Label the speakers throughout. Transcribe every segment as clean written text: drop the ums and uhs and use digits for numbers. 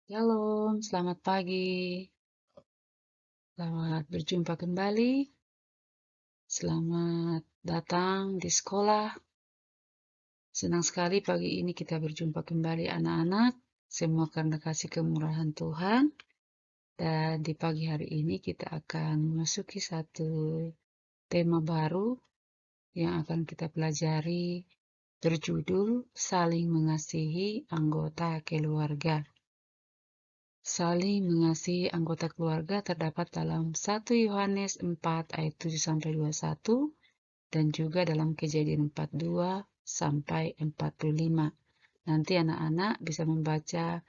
Speaker 1: Shalom, selamat pagi. Selamat berjumpa kembali. Selamat datang di sekolah. Senang sekali pagi ini kita berjumpa kembali anak-anak. Semua karena kasih kemurahan Tuhan. Dan di pagi hari ini kita akan memasuki satu tema baru yang akan kita pelajari berjudul Saling Mengasihi Anggota Keluarga. Saling mengasihi anggota keluarga terdapat dalam 1 Yohanes 4 ayat 7-21 dan juga dalam Kejadian 42 sampai 45. Nanti anak-anak bisa membaca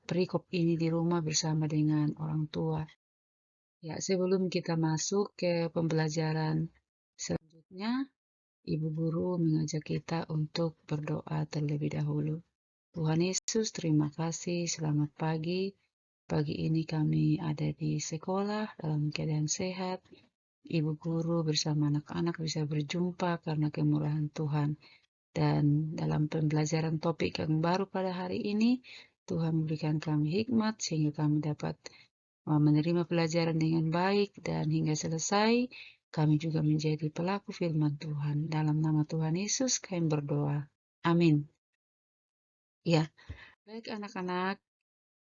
Speaker 1: perikop ini di rumah bersama dengan orang tua. Ya, sebelum kita masuk ke pembelajaran selanjutnya, Ibu Guru mengajak kita untuk berdoa terlebih dahulu. Tuhan Yesus, terima kasih. Selamat pagi. Pagi ini kami ada di sekolah dalam keadaan sehat. Ibu guru bersama anak-anak bisa berjumpa karena kemurahan Tuhan. Dan dalam pembelajaran topik yang baru pada hari ini, Tuhan memberikan kami hikmat sehingga kami dapat menerima pelajaran dengan baik dan hingga selesai kami juga menjadi pelaku firman Tuhan. Dalam nama Tuhan Yesus kami berdoa. Amin. Ya, baik anak-anak.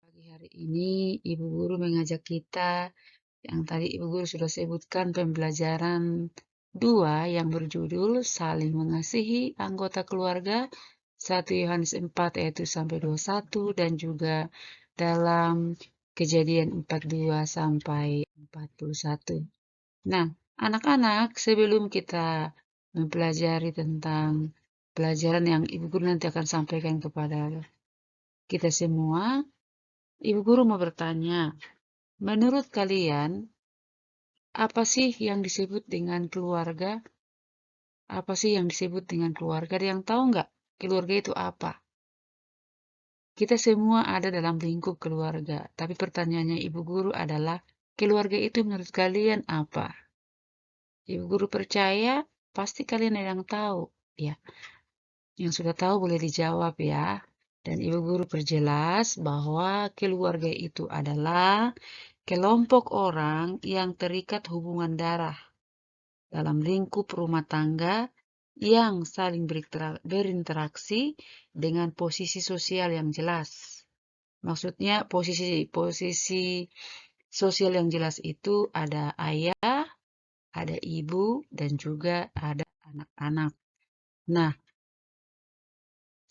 Speaker 1: Pagi hari ini Ibu Guru mengajak kita yang tadi Ibu Guru sudah sebutkan pembelajaran 2 yang berjudul Saling Mengasihi Anggota Keluarga 1 Yohanes 4 ayat 1-21 dan juga dalam Kejadian 42 sampai 41. Nah, anak-anak sebelum kita mempelajari tentang pelajaran yang Ibu Guru nanti akan sampaikan kepada kita semua, Ibu Guru mau bertanya, menurut kalian, apa sih yang disebut dengan keluarga? Apa sih yang disebut dengan keluarga? Ada yang tahu nggak? Keluarga itu apa? Kita semua ada dalam lingkup keluarga. Tapi pertanyaannya Ibu Guru adalah, keluarga itu menurut kalian apa? Ibu Guru percaya, pasti kalian ada yang tahu. Ya, yang sudah tahu boleh dijawab ya. Dan Ibu Guru perjelas bahwa keluarga itu adalah kelompok orang yang terikat hubungan darah dalam lingkup rumah tangga yang saling berinteraksi dengan posisi sosial yang jelas. Maksudnya posisi sosial yang jelas itu ada ayah, ada ibu, dan juga ada anak-anak. Nah,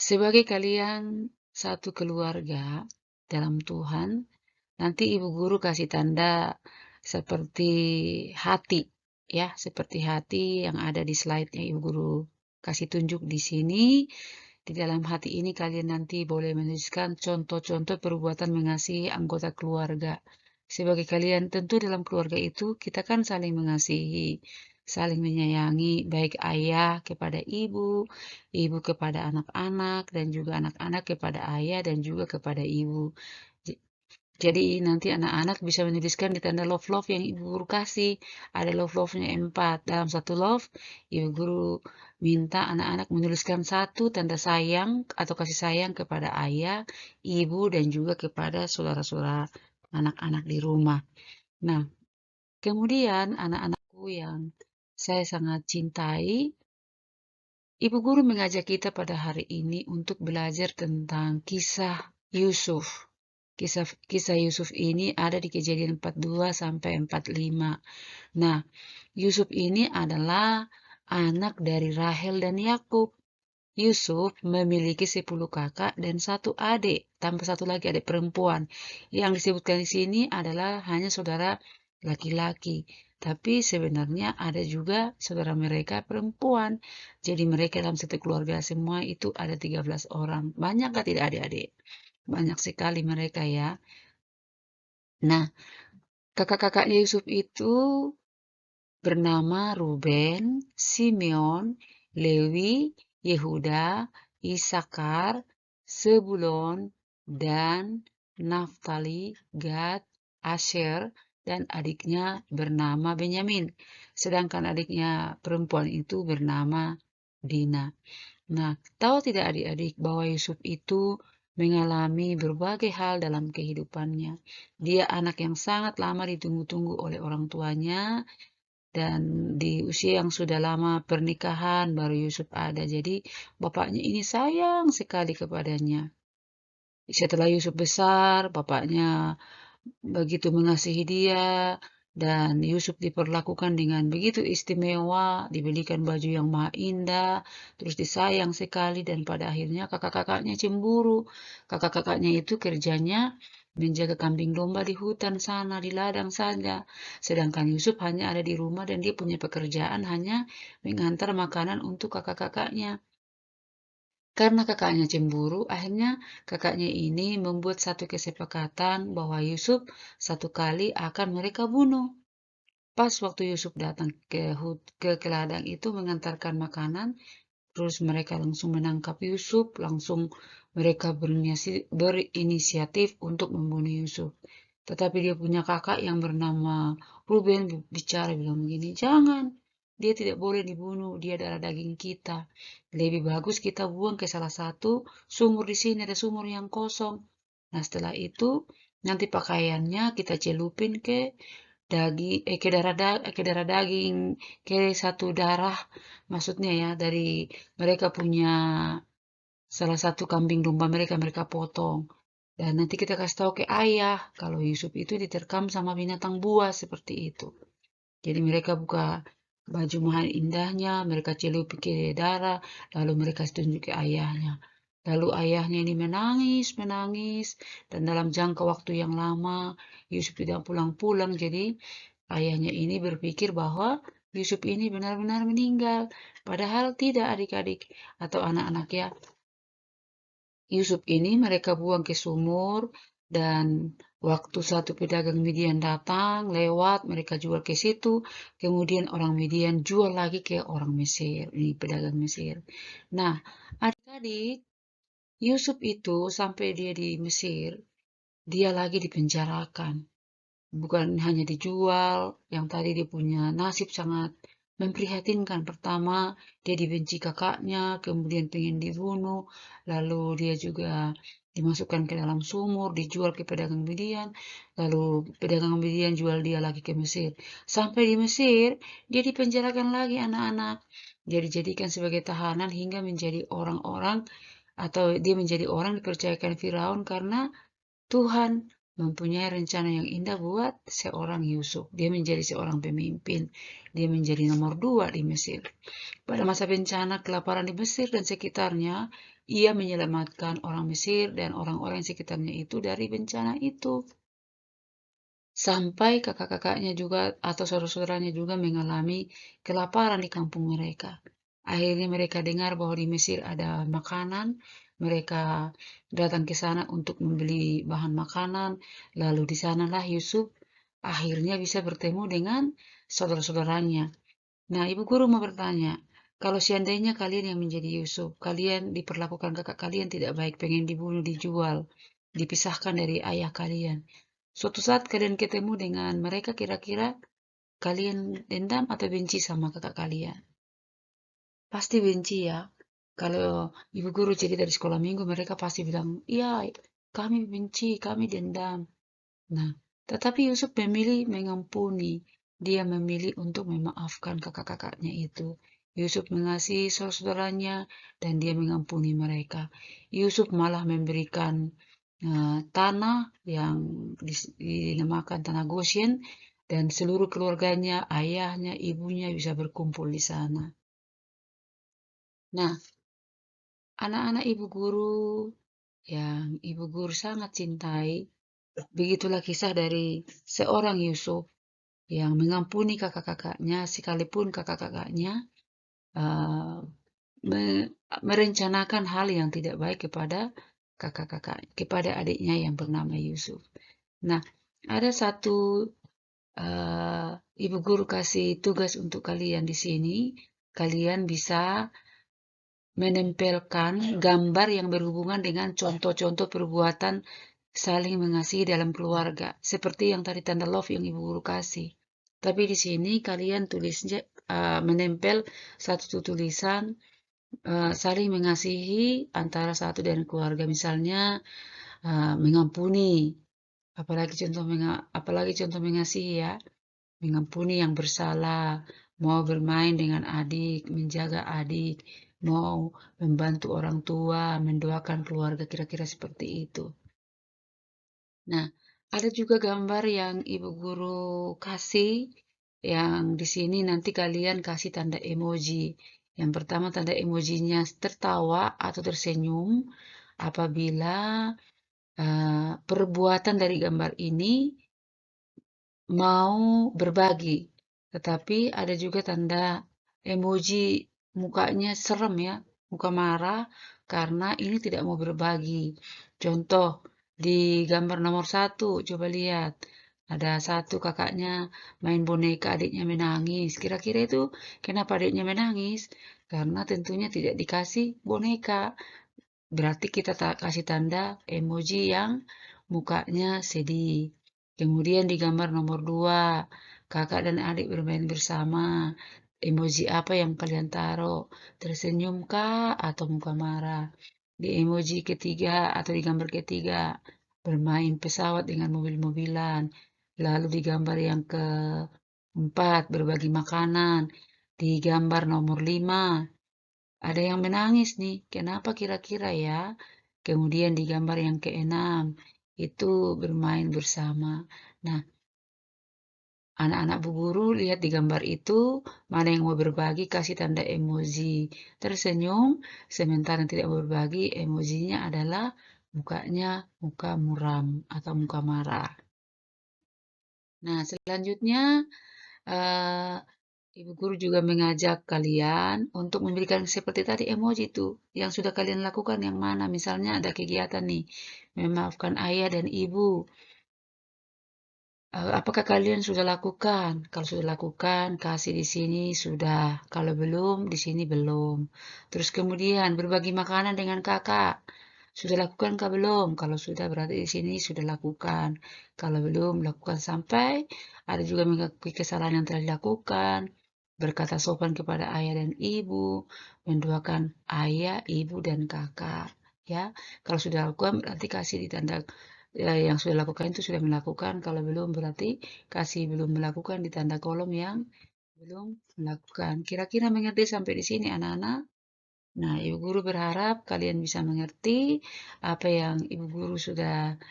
Speaker 1: sebagai kalian satu keluarga dalam Tuhan, nanti Ibu Guru kasih tanda seperti hati, ya, seperti hati yang ada di slide-nya Ibu Guru kasih tunjuk di sini. Di dalam hati ini kalian nanti boleh menuliskan contoh-contoh perbuatan mengasihi anggota keluarga. Sebagai kalian tentu dalam keluarga itu kita kan saling mengasihi, saling menyayangi, baik ayah kepada ibu, ibu kepada anak-anak, dan juga anak-anak kepada ayah dan juga kepada ibu. Jadi nanti anak-anak bisa menuliskan di tanda love-love yang Ibu Guru kasih. Ada love-love-nya 4. Dalam satu love, Ibu Guru minta anak-anak menuliskan satu tanda sayang atau kasih sayang kepada ayah, ibu, dan juga kepada saudara-saudara anak-anak di rumah. Nah, kemudian anak-anakku yang saya sangat cintai, Ibu Guru mengajak kita pada hari ini untuk belajar tentang kisah Yusuf. Kisah Yusuf ini ada di Kejadian 42 sampai 45. Nah, Yusuf ini adalah anak dari Rahel dan Yakub. Yusuf memiliki 10 kakak dan satu adik, tambah satu lagi adik perempuan. Yang disebutkan di sini adalah hanya saudara laki-laki. Tapi sebenarnya ada juga saudara mereka perempuan. Jadi mereka dalam satu keluarga semua itu ada 13 orang. Banyak gak tidak adik-adik? Banyak sekali mereka ya. Nah, kakak-kakaknya Yusuf itu bernama Ruben, Simeon, Lewi, Yehuda, Isakar, Sebulon, dan Naftali, Gad, Asher, dan adiknya bernama Benyamin. Sedangkan adiknya perempuan itu bernama Dina. Nah, tahu tidak adik-adik bahwa Yusuf itu mengalami berbagai hal dalam kehidupannya. Dia anak yang sangat lama ditunggu-tunggu oleh orang tuanya, dan di usia yang sudah lama pernikahan baru Yusuf ada. Jadi bapaknya ini sayang sekali kepadanya. Setelah Yusuf besar, bapaknya begitu mengasihi dia, dan Yusuf diperlakukan dengan begitu istimewa, dibelikan baju yang maha indah, terus disayang sekali, dan pada akhirnya kakak-kakaknya cemburu. Kakak-kakaknya itu kerjanya menjaga kambing domba di hutan sana, di ladang saja. Sedangkan Yusuf hanya ada di rumah dan dia punya pekerjaan hanya mengantar makanan untuk kakak-kakaknya. Karena kakaknya cemburu, akhirnya kakaknya ini membuat satu kesepakatan bahwa Yusuf satu kali akan mereka bunuh. Pas waktu Yusuf datang ke ladang itu mengantarkan makanan, terus mereka langsung menangkap Yusuf, langsung mereka berinisiatif untuk membunuh Yusuf. Tetapi dia punya kakak yang bernama Ruben bicara bilang begini, jangan, dia tidak boleh dibunuh, dia darah daging kita. Lebih bagus kita buang ke salah satu sumur di sini, ada sumur yang kosong. Nah setelah itu nanti pakaiannya kita celupin ke ke darah daging, ke satu darah, maksudnya ya dari mereka punya salah satu kambing domba mereka potong. Dan nanti kita kasih tahu ke ayah kalau Yusuf itu diterkam sama binatang buas seperti itu. Jadi mereka buka baju mahal indahnya, mereka celupi ke darah, lalu mereka tunjuk ke ayahnya. Lalu ayahnya ini menangis, dan dalam jangka waktu yang lama Yusuf tidak pulang-pulang. Jadi ayahnya ini berpikir bahwa Yusuf ini benar-benar meninggal. Padahal tidak adik-adik atau anak-anak ya. Yusuf ini mereka buang ke sumur, dan waktu satu pedagang Midian datang, lewat, mereka jual ke situ, kemudian orang Midian jual lagi ke orang Mesir, ini pedagang Mesir. Nah, adik-adik, Yusuf itu sampai dia di Mesir, dia lagi dipenjarakan. Bukan hanya dijual, yang tadi dia punya nasib sangat memprihatinkan. Pertama, dia dibenci kakaknya, kemudian pengen dibunuh, lalu dia juga dimasukkan ke dalam sumur, dijual ke pedagang Midian, lalu pedagang Midian jual dia lagi ke Mesir. Sampai di Mesir, dia dipenjarakan lagi anak-anak. Dia dijadikan sebagai tahanan hingga menjadi orang-orang, atau dia menjadi orang dipercayakan Firaun karena Tuhan mempunyai rencana yang indah buat seorang Yusuf. Dia menjadi seorang pemimpin. Dia menjadi nomor 2 di Mesir. Pada masa bencana kelaparan di Mesir dan sekitarnya, ia menyelamatkan orang Mesir dan orang-orang sekitarnya itu dari bencana itu. Sampai kakak-kakaknya juga atau saudara-saudaranya juga mengalami kelaparan di kampung mereka. Akhirnya mereka dengar bahwa di Mesir ada makanan, mereka datang ke sana untuk membeli bahan makanan, lalu di sanalah Yusuf akhirnya bisa bertemu dengan saudara-saudaranya. Nah, ibu guru mau bertanya, kalau seandainya kalian yang menjadi Yusuf, kalian diperlakukan kakak kalian tidak baik, pengen dibunuh, dijual, dipisahkan dari ayah kalian. Suatu saat kalian ketemu dengan mereka, kira-kira kalian dendam atau benci sama kakak kalian? Pasti benci ya. Kalau ibu guru cerita di sekolah minggu, mereka pasti bilang, iya, kami benci, kami dendam. Nah, tetapi Yusuf memilih mengampuni. Dia memilih untuk memaafkan kakak-kakaknya itu. Yusuf mengasihi saudara-saudaranya dan dia mengampuni mereka. Yusuf malah memberikan tanah yang dinamakan tanah Goshen, dan seluruh keluarganya, ayahnya, ibunya bisa berkumpul di sana. Nah, anak-anak ibu guru yang ibu guru sangat cintai, begitulah kisah dari seorang Yusuf yang mengampuni kakak-kakaknya, sekalipun kakak-kakaknya uh, merencanakan hal yang tidak baik kepada kakak-kakak, kepada adiknya yang bernama Yusuf. Nah, ada satu ibu guru kasih tugas untuk kalian di sini. Kalian bisa menempelkan gambar yang berhubungan dengan contoh-contoh perbuatan saling mengasihi dalam keluarga, seperti yang tadi tanda love yang ibu guru kasih. Tapi di sini kalian tulisnya menempel satu tulisan saling mengasihi antara satu dan keluarga. Misalnya, mengampuni, apalagi contoh mengasihi ya, mengampuni yang bersalah, mau bermain dengan adik, menjaga adik, mau membantu orang tua, mendoakan keluarga, kira-kira seperti itu. Nah, ada juga gambar yang Ibu Guru kasih, yang di sini nanti kalian kasih tanda emoji. Yang pertama tanda emojinya tertawa atau tersenyum apabila perbuatan dari gambar ini mau berbagi. Tetapi ada juga tanda emoji mukanya serem ya, muka marah karena ini tidak mau berbagi. Contoh di gambar nomor 1, coba lihat. Ada satu kakaknya main boneka, adiknya menangis. Kira-kira itu kenapa adiknya menangis? Karena tentunya tidak dikasih boneka. Berarti kita tak kasih tanda emoji yang mukanya sedih. Kemudian di gambar nomor 2, kakak dan adik bermain bersama. Emoji apa yang kalian taruh? Tersenyum kah atau muka marah? Di emoji ketiga atau di gambar ketiga, bermain pesawat dengan mobil-mobilan. Lalu di gambar yang keempat, berbagi makanan. Di gambar nomor 5, ada yang menangis nih, kenapa kira-kira ya? Kemudian di gambar yang keenam, itu bermain bersama. Nah, anak-anak Bu Guru lihat di gambar itu, mana yang mau berbagi, kasih tanda emoji tersenyum, sementara yang tidak mau berbagi, emojinya adalah mukanya muka muram atau muka marah. Nah, selanjutnya, eh, Ibu guru juga mengajak kalian untuk memberikan seperti tadi emoji itu yang sudah kalian lakukan yang mana. Misalnya ada kegiatan nih, memaafkan ayah dan ibu. Apakah kalian sudah lakukan? Kalau sudah lakukan, kasih di sini sudah. Kalau belum, di sini belum. Terus kemudian berbagi makanan dengan kakak. Sudah lakukan kah belum? Kalau sudah berarti di sini sudah lakukan. Kalau belum, lakukan sampai ada juga mengakui kesalahan yang telah dilakukan, berkata sopan kepada ayah dan ibu, mendoakan ayah, ibu, dan kakak. Ya, kalau sudah lakukan berarti kasih di tanda yang sudah lakukan itu sudah melakukan. Kalau belum berarti kasih belum melakukan di tanda kolom yang belum melakukan. Kira-kira mengerti sampai di sini anak-anak? Nah, Ibu Guru berharap kalian bisa mengerti apa yang Ibu Guru sudah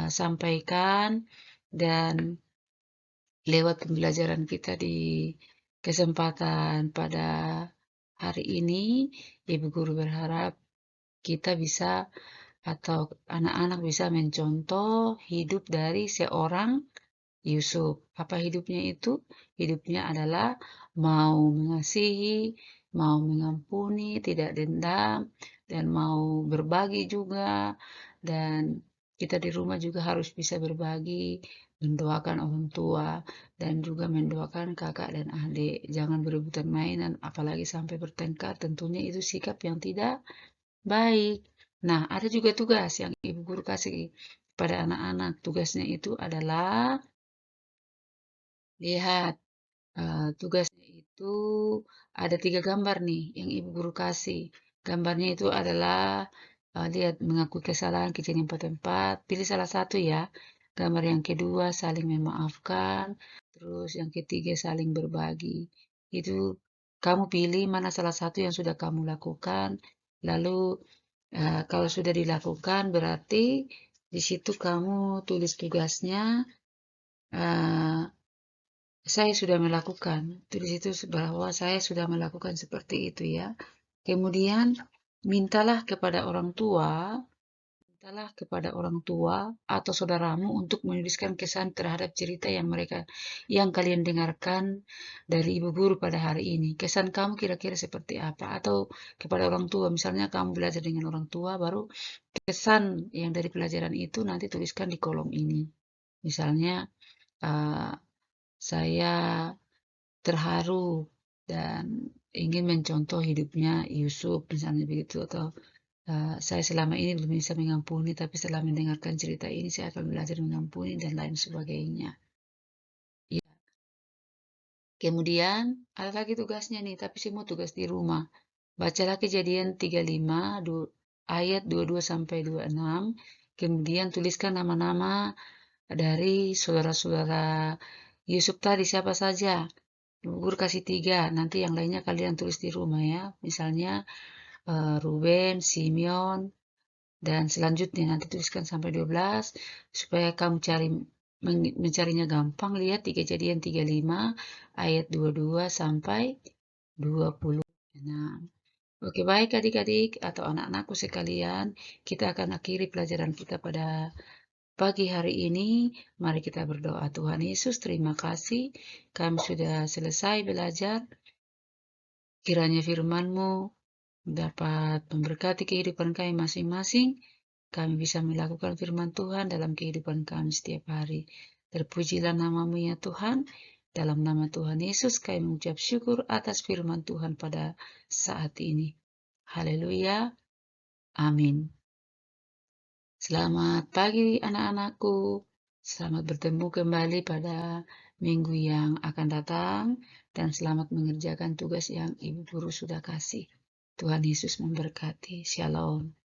Speaker 1: sampaikan dan lewat pembelajaran kita di kesempatan pada hari ini, Ibu Guru berharap kita bisa atau anak-anak bisa mencontoh hidup dari seorang Yusuf. Apa hidupnya itu? Hidupnya adalah mau mengasihi, mau mengampuni, tidak dendam, dan mau berbagi juga. Dan kita di rumah juga harus bisa berbagi, mendoakan orang tua, dan juga mendoakan kakak dan adik. Jangan berebutan mainan, apalagi sampai bertengkar. Tentunya itu sikap yang tidak baik. Nah, ada juga tugas yang ibu guru kasih pada anak-anak. Tugasnya itu adalah lihat, tugasnya itu ada 3 gambar nih yang Ibu Guru kasih. Gambarnya itu adalah, lihat mengakui kesalahan kejadian yang tempat, pilih salah satu ya. Gambar yang kedua saling memaafkan, terus yang ketiga saling berbagi. Itu kamu pilih mana salah satu yang sudah kamu lakukan, lalu, kalau sudah dilakukan berarti di situ kamu tulis tugasnya, eee saya sudah melakukan. Tulis itu bahwa saya sudah melakukan seperti itu ya. Kemudian mintalah kepada orang tua atau saudaramu untuk menuliskan kesan terhadap cerita yang kalian dengarkan dari ibu guru pada hari ini. Kesan kamu kira-kira seperti apa? Atau kepada orang tua, misalnya kamu belajar dengan orang tua, baru kesan yang dari pelajaran itu nanti tuliskan di kolom ini. Misalnya, uh, saya terharu dan ingin mencontoh hidupnya Yusuf, misalnya begitu, atau saya selama ini belum bisa mengampuni, tapi setelah mendengarkan cerita ini saya akan belajar mengampuni dan lain sebagainya. Ya. Kemudian ada lagi tugasnya nih, tapi semua tugas di rumah. Bacalah Kejadian 35 ayat 22 sampai 26. Kemudian tuliskan nama-nama dari saudara-saudara Yusuf tadi siapa saja. Guru kasih 3, nanti yang lainnya kalian tulis di rumah ya. Misalnya Ruben, Simeon, dan selanjutnya nanti tuliskan sampai 12 supaya kamu mencarinya gampang. Lihat di Kejadian 35 ayat 22 sampai 26. Oke, baik adik-adik atau anak-anakku sekalian, kita akan akhiri pelajaran kita pada pagi hari ini. Mari kita berdoa. Tuhan Yesus, terima kasih kami sudah selesai belajar. Kiranya firman-Mu dapat memberkati kehidupan kami masing-masing. Kami bisa melakukan firman Tuhan dalam kehidupan kami setiap hari. Terpujilah nama-Mu ya Tuhan. Dalam nama Tuhan Yesus kami mengucap syukur atas firman Tuhan pada saat ini. Haleluya. Amin. Selamat pagi anak-anakku. Selamat bertemu kembali pada minggu yang akan datang. Dan selamat mengerjakan tugas yang Ibu Guru sudah kasih. Tuhan Yesus memberkati. Shalom.